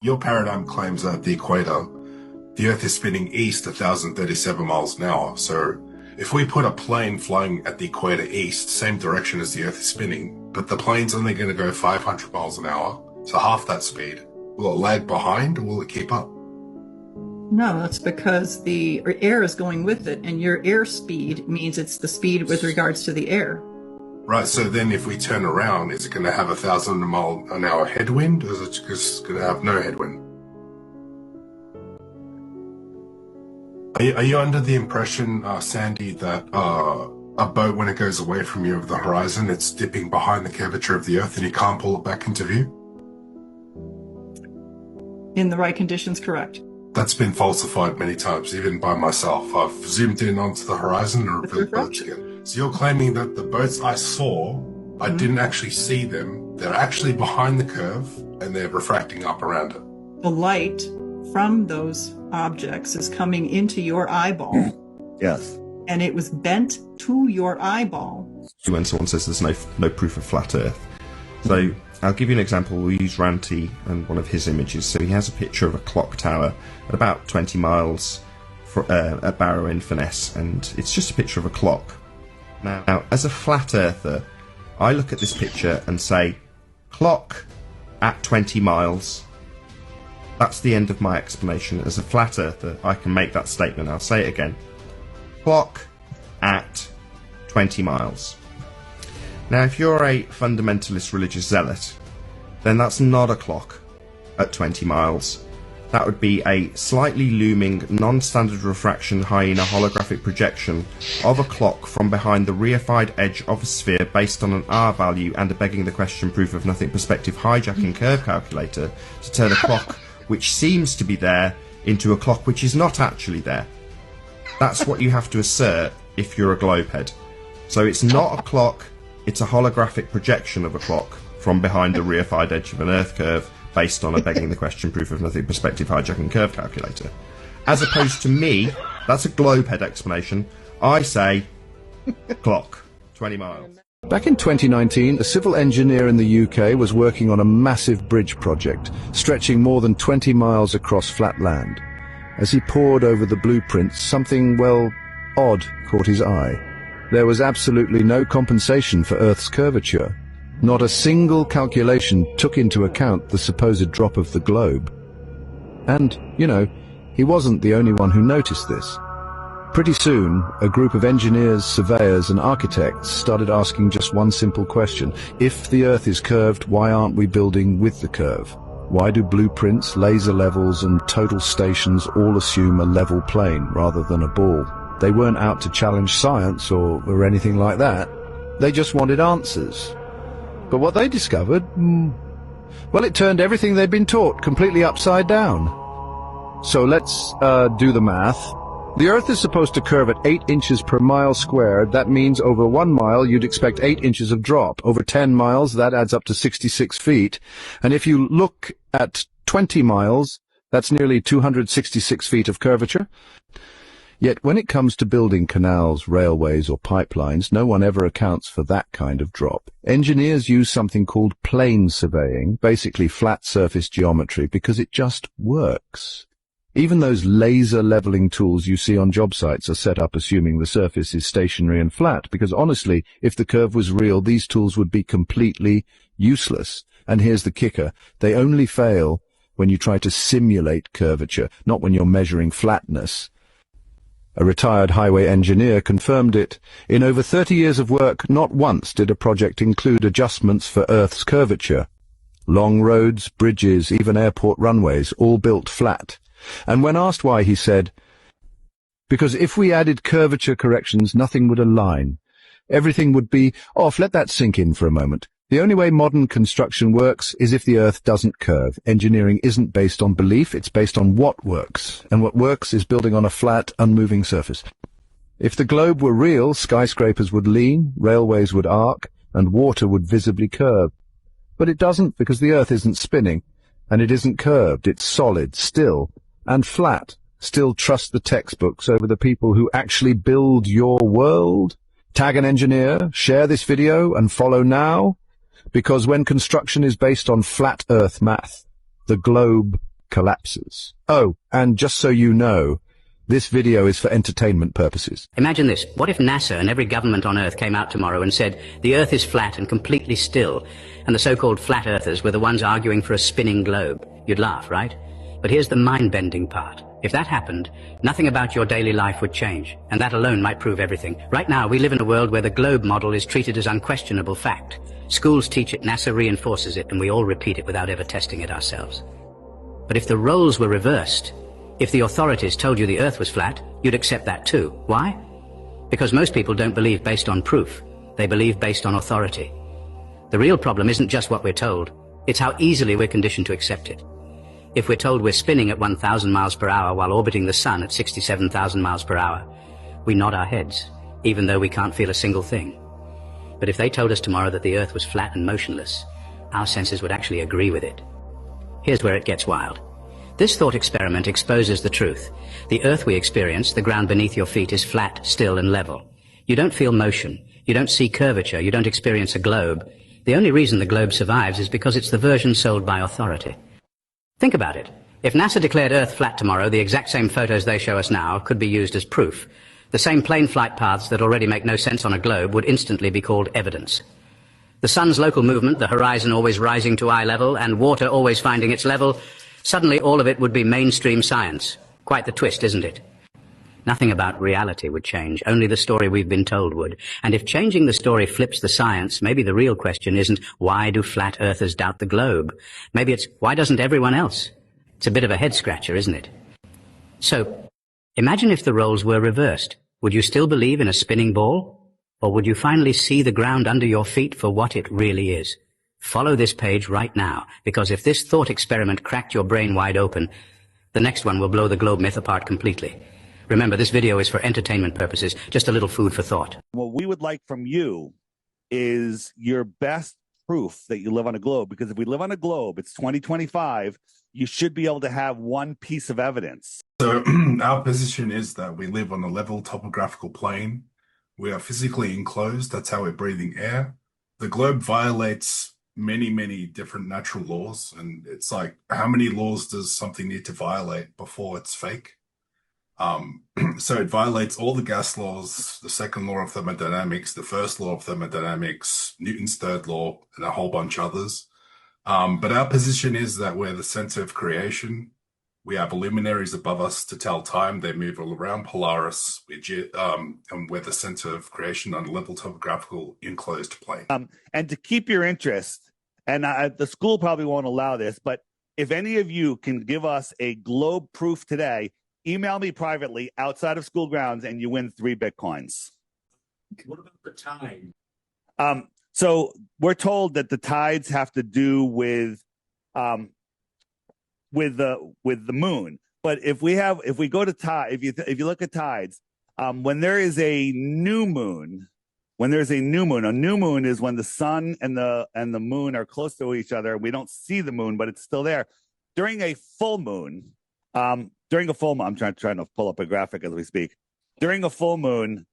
Your paradigm claims that the equator, the Earth is spinning east 1,037 miles an hour. So if we put a plane flying at the equator east, same direction as the Earth is spinning, but the plane's only going to go 500 miles an hour, so half that speed, will it lag behind or will it keep up? No, that's because the air is going with it, and your air speed means it's the speed with regards to the air. Right, so then if we turn around, is it going to have 1,000 mile an hour headwind, or is it just going to have no headwind? Are you under the impression, Sandy, that a boat, when it goes away from you over the horizon, it's dipping behind the curvature of the Earth and you can't pull it back into view? In the right conditions, correct. That's been falsified many times, even by myself. I've zoomed in onto the horizon and revealed boats again. So you're claiming that the boats I saw, I didn't actually see them. They're actually behind the curve and they're refracting up around it. The light from those objects is coming into your eyeball. Yes. And it was bent to your eyeball. When someone says there's no proof of flat Earth. So I'll give you an example. We'll use Ranty and one of his images. So he has a picture of a clock tower at about 20 miles at Barrow-in-Furness, and it's just a picture of a clock. Now, as a flat earther, I look at this picture and say, clock at 20 miles. That's the end of my explanation. As a flat earther, I can make that statement. I'll say it again. Clock at 20 miles. Now, if you're a fundamentalist religious zealot, then that's not a clock at 20 miles. That would be a slightly looming, non-standard refraction hyena holographic projection of a clock from behind the reified edge of a sphere based on an R value and a begging the question proof of nothing perspective hijacking curve calculator to turn a clock which seems to be there into a clock which is not actually there. That's what you have to assert if you're a globehead. So it's not a clock, it's a holographic projection of a clock from behind the reified edge of an Earth curve based on a begging the question proof of nothing perspective hijacking curve calculator. As opposed to me, that's a globehead explanation. I say clock, 20 miles. Back in 2019, a civil engineer in the UK was working on a massive bridge project, stretching more than 20 miles across flat land. As he pored over the blueprints, something, well, odd caught his eye. There was absolutely no compensation for Earth's curvature. Not a single calculation took into account the supposed drop of the globe. And, you know, he wasn't the only one who noticed this. Pretty soon, a group of engineers, surveyors, and architects started asking just one simple question. If the Earth is curved, why aren't we building with the curve? Why do blueprints, laser levels, and total stations all assume a level plane rather than a ball? They weren't out to challenge science or anything like that. They just wanted answers. But what they discovered, well, it turned everything they'd been taught completely upside down. So let's do the math. The Earth is supposed to curve at 8 inches per mile squared. That means over 1 mile you'd expect 8 inches of drop. Over 10 miles, that adds up to 66 feet. And if you look at 20 miles, that's nearly 266 feet of curvature. Yet when it comes to building canals, railways, or pipelines, no one ever accounts for that kind of drop. Engineers use something called plane surveying, basically flat surface geometry, because it just works. Even those laser leveling tools you see on job sites are set up assuming the surface is stationary and flat, because honestly, if the curve was real, these tools would be completely useless. And here's the kicker. They only fail when you try to simulate curvature, not when you're measuring flatness. A retired highway engineer confirmed it. In over 30 years of work, not once did a project include adjustments for Earth's curvature. Long roads, bridges, even airport runways, all built flat. And when asked why, he said, because if we added curvature corrections, nothing would align. Everything would be off. Let that sink in for a moment. The only way modern construction works is if the Earth doesn't curve. Engineering isn't based on belief, it's based on what works. And what works is building on a flat, unmoving surface. If the globe were real, skyscrapers would lean, railways would arc, and water would visibly curve. But it doesn't, because the Earth isn't spinning, and it isn't curved. It's solid, still, and flat. Still trust the textbooks over the people who actually build your world? Tag an engineer, share this video, and follow now. Because when construction is based on flat Earth math, the globe collapses. Oh, and just so you know, this video is for entertainment purposes. Imagine this. What if NASA and every government on Earth came out tomorrow and said the Earth is flat and completely still, and the so-called flat earthers were the ones arguing for a spinning globe? You'd laugh, right? But here's the mind-bending part. If that happened, nothing about your daily life would change, and that alone might prove everything. Right now, we live in a world where the globe model is treated as unquestionable fact. Schools teach it, NASA reinforces it, and we all repeat it without ever testing it ourselves. But if the roles were reversed, if the authorities told you the Earth was flat, you'd accept that too. Why? Because most people don't believe based on proof. They believe based on authority. The real problem isn't just what we're told. It's how easily we're conditioned to accept it. If we're told we're spinning at 1,000 miles per hour while orbiting the sun at 67,000 miles per hour, we nod our heads, even though we can't feel a single thing. But if they told us tomorrow that the Earth was flat and motionless, our senses would actually agree with it. Here's where it gets wild. This thought experiment exposes the truth. The Earth we experience, the ground beneath your feet, is flat, still, and level. You don't feel motion. You don't see curvature. You don't experience a globe. The only reason the globe survives is because it's the version sold by authority. Think about it. If NASA declared Earth flat tomorrow, the exact same photos they show us now could be used as proof. The same plane flight paths that already make no sense on a globe would instantly be called evidence. The sun's local movement, the horizon always rising to eye level, and water always finding its level, suddenly all of it would be mainstream science. Quite the twist, isn't it? Nothing about reality would change, only the story we've been told would. And if changing the story flips the science, maybe the real question isn't, why do flat earthers doubt the globe? Maybe it's, why doesn't everyone else? It's a bit of a head-scratcher, isn't it? So, imagine if the roles were reversed. Would you still believe in a spinning ball? Or would you finally see the ground under your feet for what it really is? Follow this page right now, because if this thought experiment cracked your brain wide open, the next one will blow the globe myth apart completely. Remember, this video is for entertainment purposes, just a little food for thought. What we would like from you is your best proof that you live on a globe, because if we live on a globe, it's 2025, you should be able to have one piece of evidence. So our position is that we live on a level topographical plane. We are physically enclosed. That's how we're breathing air. The globe violates many, many different natural laws. And it's like, how many laws does something need to violate before it's fake? So it violates all the gas laws, the second law of thermodynamics, the first law of thermodynamics, Newton's third law, and a whole bunch others. But our position is that we're the center of creation. We have luminaries above us to tell time. They move all around Polaris, and we're the center of creation on a level topographical enclosed plane. And to keep your interest, and the school probably won't allow this, but if any of you can give us a globe proof today, email me privately outside of school grounds and you win 3 Bitcoins. What about the tide? So we're told that the tides have to do with the moon. But if we go to tide, if you look at tides, when there is a new moon, a new moon is when the sun and the moon are close to each other. We don't see the moon, but it's still there. During a full moon, I'm trying to pull up a graphic as we speak. During a full moon,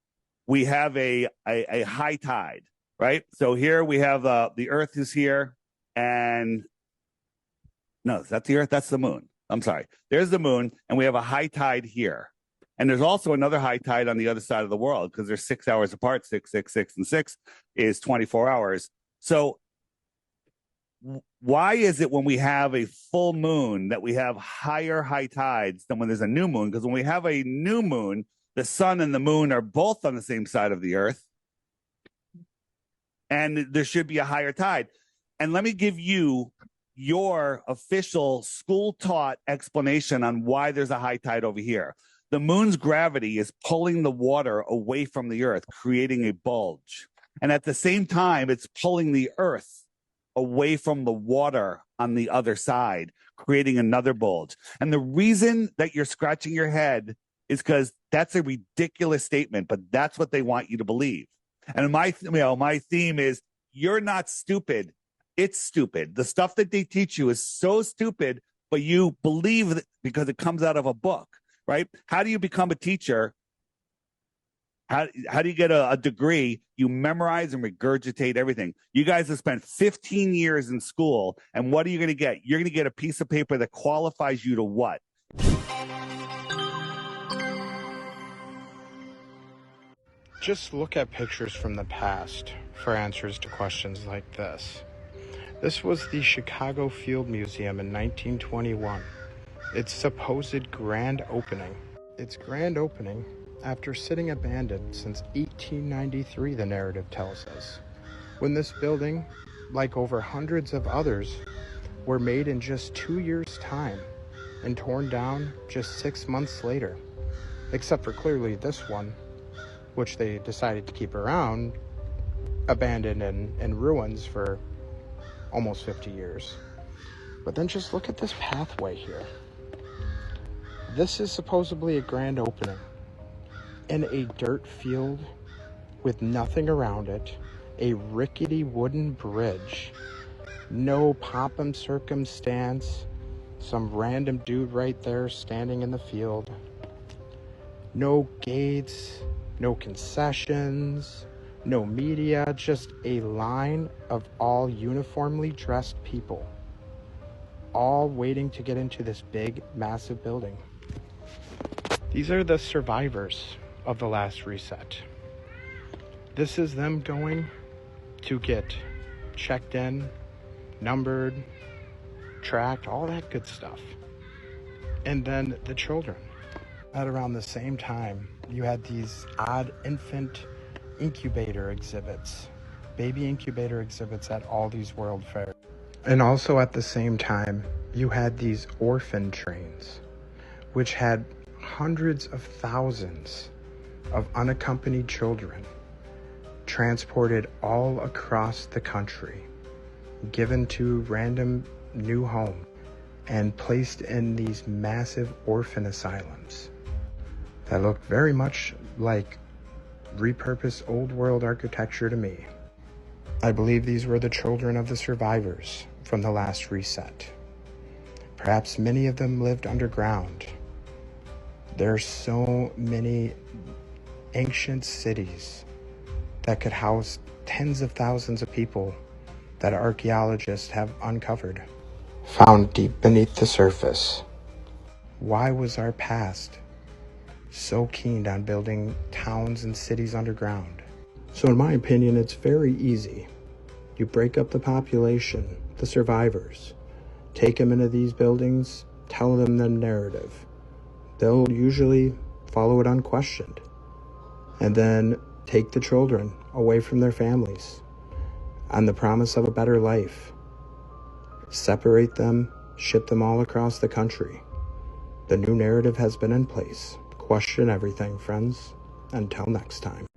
we have a high tide, right? So here we have the Earth is here, and no, is that the Earth? That's the moon. I'm sorry. There's the moon, and we have a high tide here. And there's also another high tide on the other side of the world because they're 6 hours apart. 6, 6, 6, and 6 is 24 hours. So why is it when we have a full moon that we have higher high tides than when there's a new moon? Because when we have a new moon, the sun and the moon are both on the same side of the Earth, and there should be a higher tide. And let me give you your official school-taught explanation on why there's a high tide over here. The moon's gravity is pulling the water away from the Earth, creating a bulge. And at the same time, it's pulling the Earth away from the water on the other side, creating another bulge. And the reason that you're scratching your head is because that's a ridiculous statement, but that's what they want you to believe. And my theme is, you're not stupid. It's stupid. The stuff that they teach you is so stupid, but you believe it because it comes out of a book, right? How do you become a teacher? How do you get a degree? You memorize and regurgitate everything. You guys have spent 15 years in school, and what are you going to get? You're going to get a piece of paper that qualifies you to what? Just look at pictures from the past for answers to questions like this. This was the Chicago Field Museum in 1921. Its supposed grand opening. Its grand opening after sitting abandoned since 1893, the narrative tells us, when this building, like over hundreds of others, were made in just 2 years' time and torn down just 6 months later, except for clearly this one, which they decided to keep around, abandoned and in ruins for almost 50 years. But then just look at this pathway here. This is supposedly a grand opening in a dirt field with nothing around it, a rickety wooden bridge, no pomp circumstance, some random dude right there standing in the field, no gates, no concessions, no media, just a line of all uniformly dressed people, all waiting to get into this big, massive building. These are the survivors of the last reset. This is them going to get checked in, numbered, tracked, all that good stuff. And then the children. At around the same time, you had these odd infant incubator exhibits, baby incubator exhibits at all these world fairs. And also at the same time, you had these orphan trains, which had hundreds of thousands of unaccompanied children transported all across the country, given to random new homes and placed in these massive orphan asylums that look very much like repurposed old world architecture to me. I believe these were the children of the survivors from the last reset. Perhaps many of them lived underground. There are so many ancient cities that could house tens of thousands of people that archaeologists have uncovered, found deep beneath the surface. Why was our past so keen on building towns and cities underground? So in my opinion, it's very easy. You break up the population, the survivors, take them into these buildings, tell them the narrative. They'll usually follow it unquestioned. And then take the children away from their families on the promise of a better life. Separate them, ship them all across the country. The new narrative has been in place. Question everything, friends. Until next time.